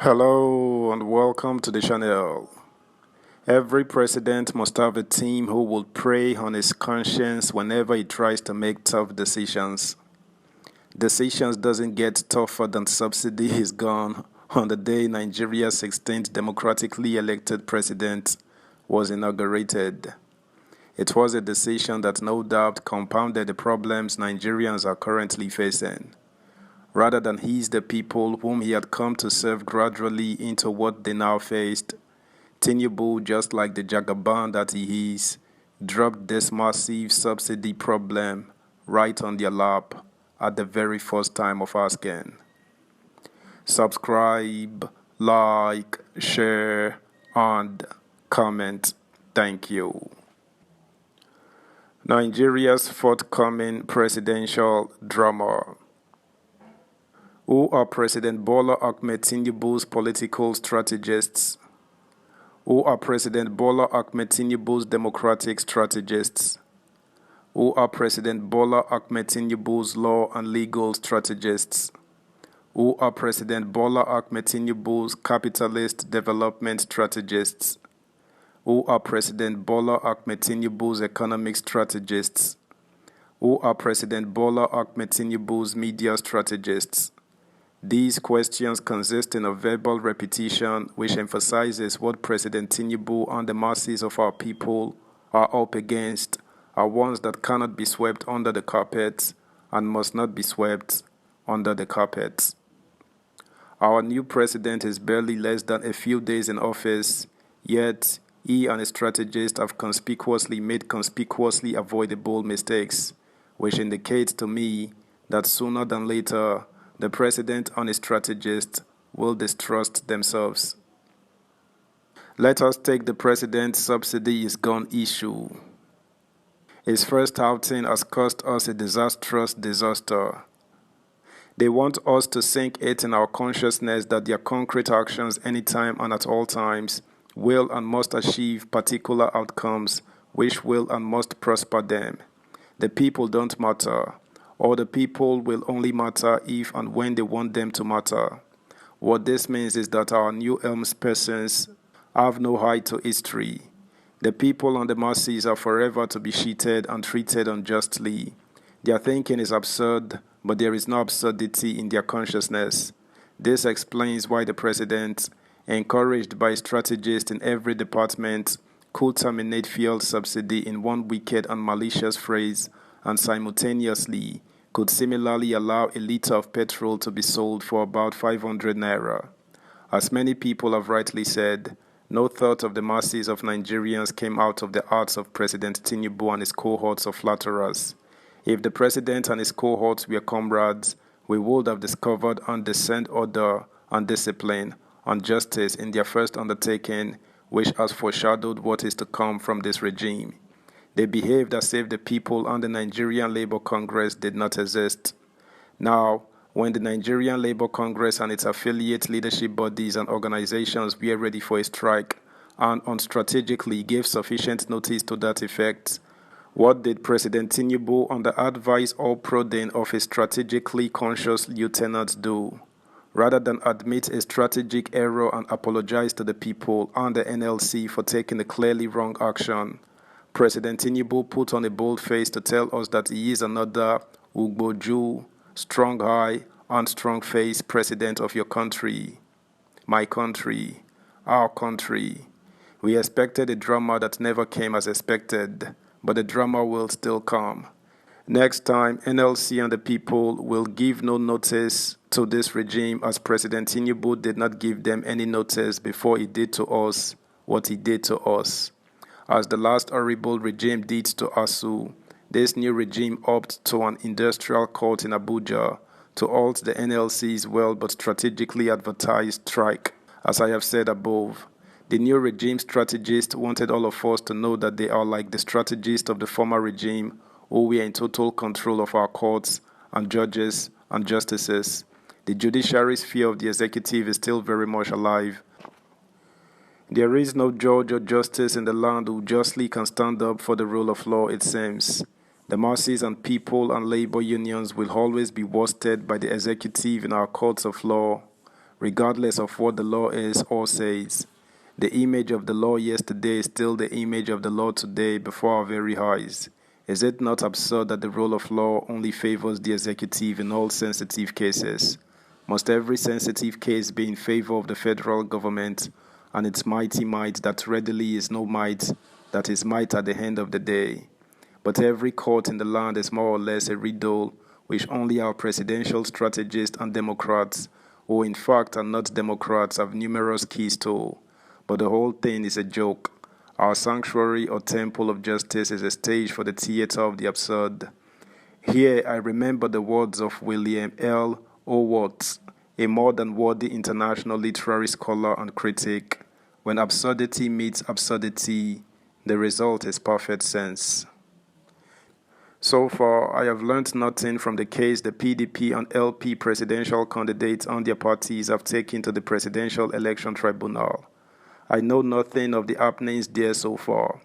Hello and welcome to the channel. Every president must have a team who will prey on his conscience whenever he tries to make tough decisions. Decisions doesn't get tougher than subsidy is gone on the day Nigeria's 16th democratically elected president was inaugurated. It was a decision that no doubt compounded the problems Nigerians are currently facing. Rather than ease the people whom he had come to serve gradually into what they now faced, Tinubu, just like the jagaban that he is, dropped this massive subsidy problem right on their lap at the very first time of asking. Subscribe, like, share, and comment. Thank you. Nigeria's forthcoming presidential drama. Who are President Bola Ahmed Tinubu's political strategists? Who are President Bola Ahmed Tinubu's democratic strategists? Who are President Bola Ahmed Tinubu's law and legal strategists? Who are President Bola Ahmed Tinubu's capitalist development strategists? Who are President Bola Ahmed Tinubu's economic strategists? Who are President Bola Ahmed Tinubu's media strategists? These questions consist in a verbal repetition which emphasizes what President Tinubu and the masses of our people are up against are ones that cannot be swept under the carpet and must not be swept under the carpet. Our new president is barely less than a few days in office, yet he and his strategists have conspicuously made conspicuously avoidable mistakes, which indicates to me that sooner than later, the president and his strategists will distrust themselves. Let us take the president's subsidy is gone issue. His first outing has cost us a disastrous disaster. They want us to sink it in our consciousness that their concrete actions anytime and at all times will and must achieve particular outcomes which will and must prosper them. The people don't matter. Or the people will only matter if and when they want them to matter. What this means is that our new persons have no eye to history. The people and the masses are forever to be cheated and treated unjustly. Their thinking is absurd, but there is no absurdity in their consciousness. This explains why the president, encouraged by strategists in every department, could terminate fuel subsidy in one wicked and malicious phrase and simultaneously could similarly allow a litre of petrol to be sold for about 500 naira. As many people have rightly said, no thought of the masses of Nigerians came out of the hearts of President Tinubu and his cohorts of flatterers. If the president and his cohorts were comrades, we would have discovered and discerned order and discipline and justice in their first undertaking, which has foreshadowed what is to come from this regime. They behaved as if the people and the Nigerian Labour Congress did not exist. Now, when the Nigerian Labour Congress and its affiliate leadership bodies and organizations were ready for a strike and unstrategically gave sufficient notice to that effect, what did President Tinubu, under advice or prodding of his strategically conscious lieutenants, do? Rather than admit a strategic error and apologize to the people and the NLC for taking a clearly wrong action, President Tinubu put on a bold face to tell us that he is another Ugboju, strong eye and strong face president of your country, my country, our country. We expected a drama that never came as expected, but the drama will still come. Next time, NLC and the people will give no notice to this regime as President Tinubu did not give them any notice before he did to us what he did to us. As the last horrible regime did to ASU, this new regime opted to an industrial court in Abuja to halt the NLC's well but strategically advertised strike. As I have said above, the new regime strategists wanted all of us to know that they are like the strategists of the former regime who were in total control of our courts and judges and justices. The judiciary's fear of the executive is still very much alive. There is no judge or justice in the land who justly can stand up for the rule of law, it seems. The masses and people and labor unions will always be worsted by the executive in our courts of law. regardless of what the law is or says. The image of the law yesterday is still the image of the law today before our very eyes. Is it not absurd that the rule of law only favors the executive in all sensitive cases? Must every sensitive case be in favor of the federal government and its mighty might that readily is no might, that is might at the end of the day? But every court in the land is more or less a riddle which only our presidential strategists and Democrats, who in fact are not Democrats, have numerous keys to. But the whole thing is a joke. Our sanctuary or temple of justice is a stage for the theater of the absurd. Here I remember the words of William L. Owarts, a more than worthy international literary scholar and critic. When absurdity meets absurdity, the result is perfect sense. So far, I have learnt nothing from the case the PDP and LP presidential candidates and their parties have taken to the Presidential Election Tribunal. I know nothing of the happenings there so far,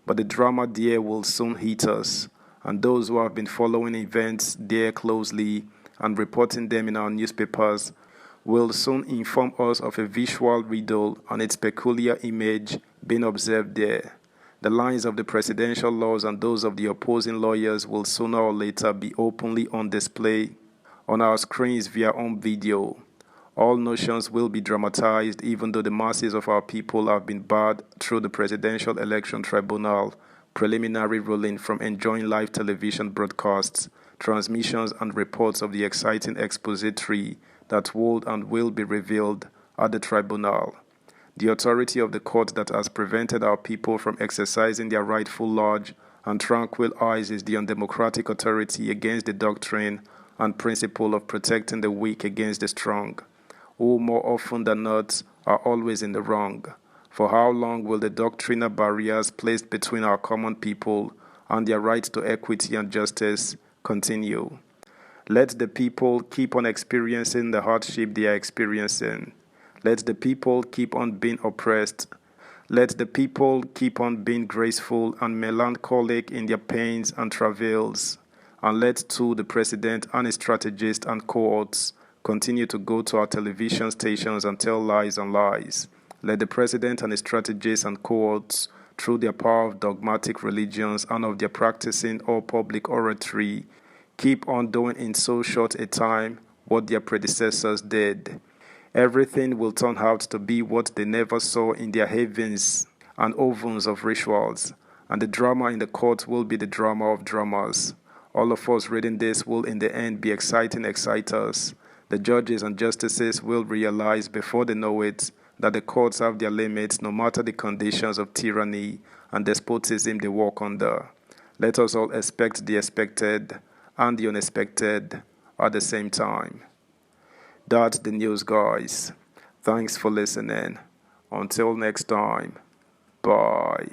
but the drama there will soon hit us, and those who have been following events there closely and reporting them in our newspapers will soon inform us of a visual riddle and its peculiar image being observed there. The lines of the presidential laws and those of the opposing lawyers will sooner or later be openly on display on our screens via home video. All notions will be dramatized, even though the masses of our people have been barred through the Presidential Election Tribunal preliminary ruling from enjoying live television broadcasts, transmissions, and reports of the exciting expository that would and will be revealed at the tribunal. The authority of the court that has prevented our people from exercising their rightful large and tranquil eyes is the undemocratic authority against the doctrine and principle of protecting the weak against the strong, who more often than not are always in the wrong. For how long will the doctrinal barriers placed between our common people and their right to equity and justice continue? Let the people keep on experiencing the hardship they are experiencing. Let the people keep on being oppressed. Let the people keep on being graceful and melancholic in their pains and travails. And let too the president and his strategists and cohorts continue to go to our television stations and tell lies and lies. Let the president and his strategists and cohorts, through their power of dogmatic religions and of their practicing all public oratory, keep on doing in so short a time what their predecessors did. Everything will turn out to be what they never saw in their havens and ovens of rituals, and the drama in the court will be the drama of dramas. All of us reading this will in the end be exciting exciters. The judges and justices will realize before they know it that the courts have their limits no matter the conditions of tyranny and despotism they work under. Let us all expect the expected and the unexpected at the same time. That's the news, guys. Thanks for listening. Until next time, bye.